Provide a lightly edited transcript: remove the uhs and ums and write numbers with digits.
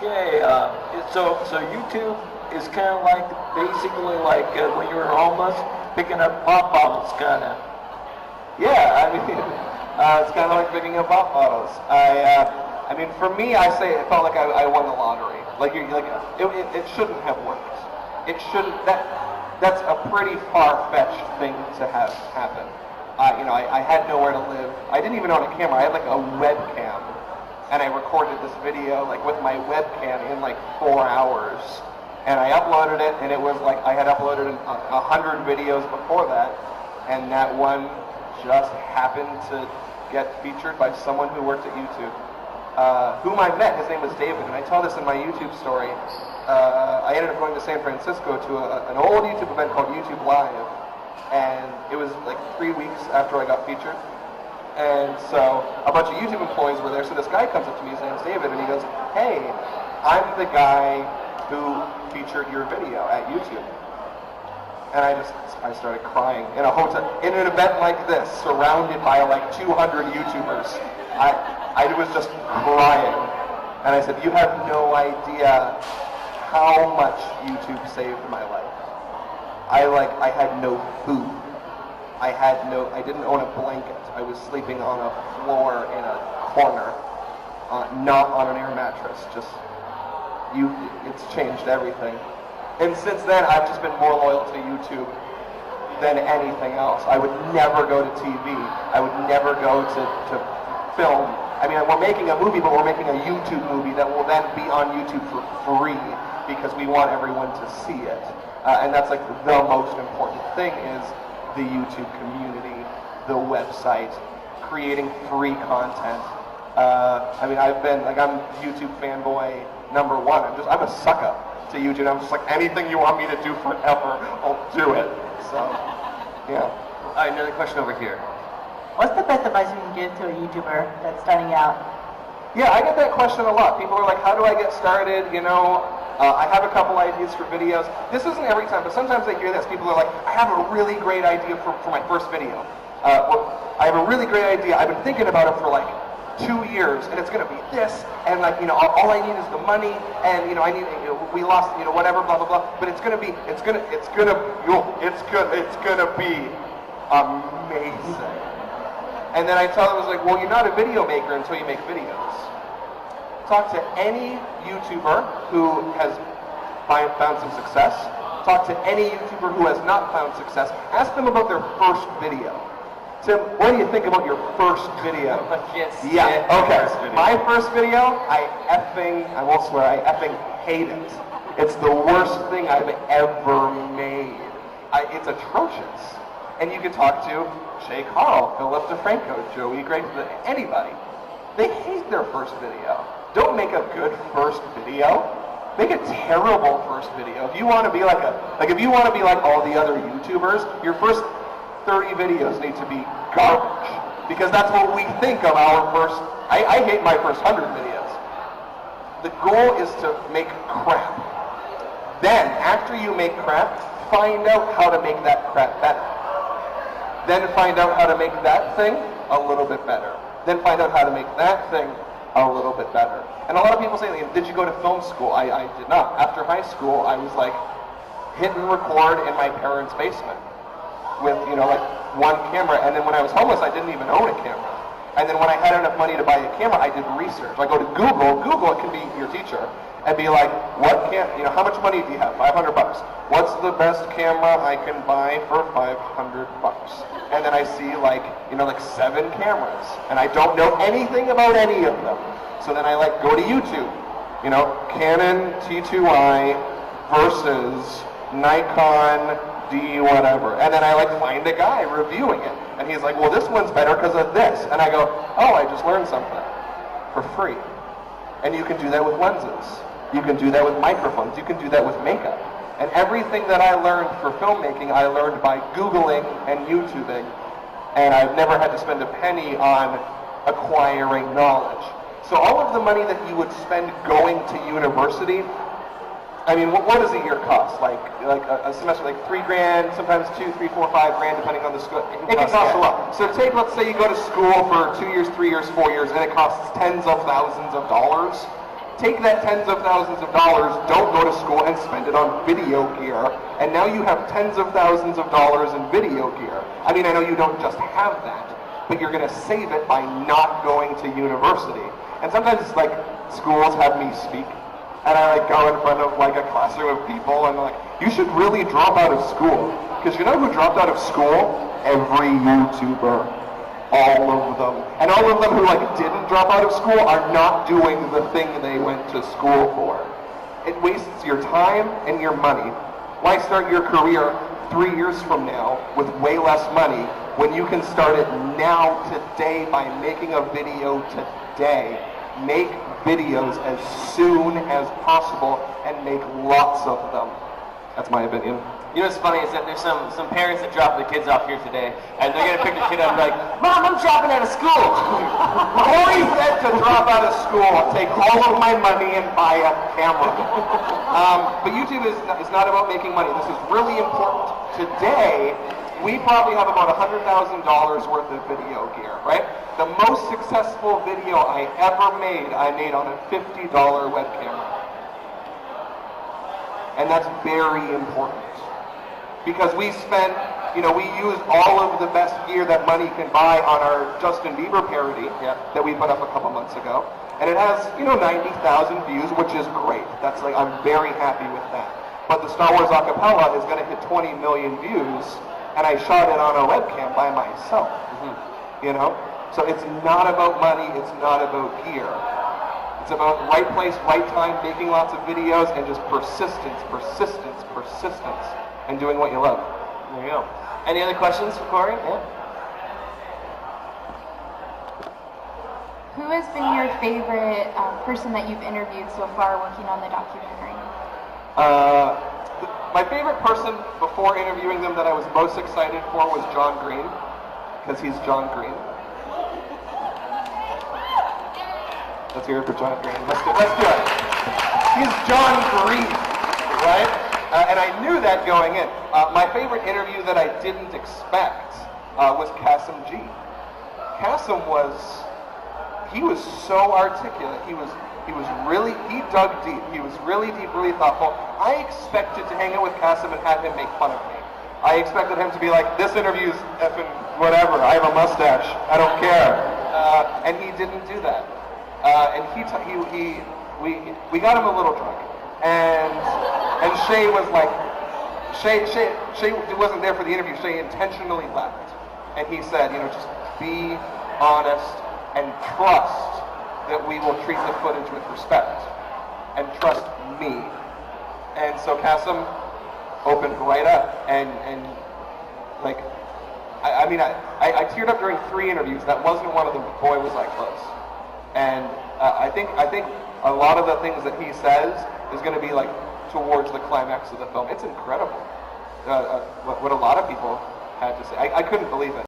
Okay, so YouTube is kind of like basically like when you were homeless, picking up pop bottles, kind of. Yeah, I mean, it's kind of like picking up pop bottles. I mean, for me, I say it felt like I won the lottery. It shouldn't have worked. It shouldn't. That's a pretty far-fetched thing to have happen. I had nowhere to live. I didn't even own a camera. I had like a webcam, and I recorded this video like with my webcam in like 4 hours, and I uploaded it, and it was like I had uploaded 100 videos before that, and that one just happened to get featured by someone who worked at YouTube, whom I met. His name was David, and I tell this in my YouTube story. I ended up going to San Francisco to an old YouTube event called YouTube Live, and it was like 3 weeks after I got featured. And so a bunch of YouTube employees were there, so this guy comes up to me, his name's David, and he goes, "Hey, I'm the guy who featured your video at YouTube." And I started crying in a hotel, in an event like this, surrounded by like 200 YouTubers. I was just crying. And I said, "You have no idea how much YouTube saved my life. I had no food. I didn't own a blanket. I was sleeping on a floor in a corner, not on an air mattress. It's changed everything. And since then, I've just been more loyal to YouTube than anything else. I would never go to TV. I would never go to film. I mean, we're making a movie, but we're making a YouTube movie that will then be on YouTube for free because we want everyone to see it. And that's like the most important thing is the YouTube community, the website, creating free content. I mean, I'm YouTube fanboy number one. I'm a sucker to YouTube. I'm just like, anything you want me to do forever, I'll do it. So, yeah. All right, another question over here. What's the best advice you can give to a YouTuber that's starting out? Yeah, I get that question a lot. People are like, how do I get started? I have a couple ideas for videos. This isn't every time, but sometimes I hear this. People are like, I have a really great idea for my first video. Or, I have a really great idea. I've been thinking about it for like 2 years, and it's going to be this, and like, all I need is the money, and I need, we lost, whatever, blah blah blah. But it's gonna be amazing. And then I tell them, I was like, well, you're not a video maker until you make videos. Talk to any YouTuber who has found some success. Talk to any YouTuber who has not found success. Ask them about their first video. Tim, what do you think about your first video? Yes. Yeah, okay. My first video, I won't swear, I effing hate it. It's the worst thing I've ever made. It's atrocious. And you can talk to Shay Carl, Philip DeFranco, Joey Gray, anybody. They hate their first video. Don't make a good first video. Make a terrible first video. If you want to be like all the other YouTubers, your first 30 videos need to be garbage. Because that's what we think of our first. I hate my first 100 videos. The goal is to make crap. Then, after you make crap, find out how to make that crap better. Then find out how to make that thing a little bit better. Then find out how to make that thing a little bit better. And a lot of people say, did you go to film school? I did not. After high school, I was like, hit and record in my parents' basement with, like one camera. And then when I was homeless, I didn't even own a camera. And then when I had enough money to buy a camera, I did research. I go to Google. Google can be your teacher. And be like, how much money do you have? $500. What's the best camera I can buy for $500? And then I see like 7 cameras, and I don't know anything about any of them. So then I go to YouTube, Canon T2i versus Nikon D whatever. And then I find a guy reviewing it, and he's like, well, this one's better because of this. And I go, oh, I just learned something for free. And you can do that with lenses. You can do that with microphones. You can do that with makeup. And everything that I learned for filmmaking, I learned by Googling and YouTubing. And I've never had to spend a penny on acquiring knowledge. So all of the money that you would spend going to university, I mean, what does a year cost? Like a semester, like $3,000, sometimes $2, $3, $4, $5,000, depending on the school. It can cost a lot. So let's say you go to school for 2 years, 3 years, 4 years, and it costs tens of thousands of dollars. take that tens of thousands of dollars, don't go to school, and spend it on video gear, and now you have tens of thousands of dollars in video gear. I mean, I know you don't just have that, but you're going to save it by not going to university. And sometimes, like, schools have me speak, and I, like, go in front of, like, a classroom of people, and like, you should really drop out of school. Because you know who dropped out of school? Every YouTuber. All of them. And all of them who, like, didn't drop out of school are not doing the thing they went to school for. It wastes your time and your money. Why start your career 3 years from now with way less money when you can start it now, today, by making a video today? Make videos as soon as possible and make lots of them. That's my opinion. You know what's funny is that there's some parents that drop their kids off here today, and they're going to pick their kid up and be like, Mom, I'm dropping out of school. Corey said to drop out of school, take all of my money and buy a camera. But YouTube is not about making money. This is really important. Today, we probably have about $100,000 worth of video gear, right? The most successful video I ever made, I made on a $50 web camera. And that's very important. Because we spent, we use all of the best gear that money can buy on our Justin Bieber parody that we put up a couple months ago. And it has, 90,000 views, which is great. That's like, I'm very happy with that. But the Star Wars acapella is going to hit 20 million views, and I shot it on a webcam by myself. So it's not about money, it's not about gear. It's about right place, right time, making lots of videos, and just persistence, and doing what you love. There you go. Any other questions for Corey? Yeah? Who has been your favorite person that you've interviewed so far working on the documentary? My favorite person before interviewing them that I was most excited for was John Green, because he's John Green. Let's hear it for John Green. Let's do it. He's John Green, right? And I knew that going in. My favorite interview that I didn't expect was Kasim G. Kasim was so articulate. He dug deep. He was really deep, really thoughtful. I expected to hang out with Kasim and have him make fun of me. I expected him to be like, this interview's effing whatever. I have a mustache. I don't care. And he didn't do that. And we got him a little drunk. And Shay was like, Shay wasn't there for the interview. Shay intentionally left. And he said, just be honest and trust that we will treat the footage with respect. And trust me. And so Kasim opened right up. And like, I teared up during 3 interviews. That wasn't one of them, but boy, was I close. And I think a lot of the things that he says is going to be like towards the climax of the film. It's incredible what a lot of people had to say. I couldn't believe it.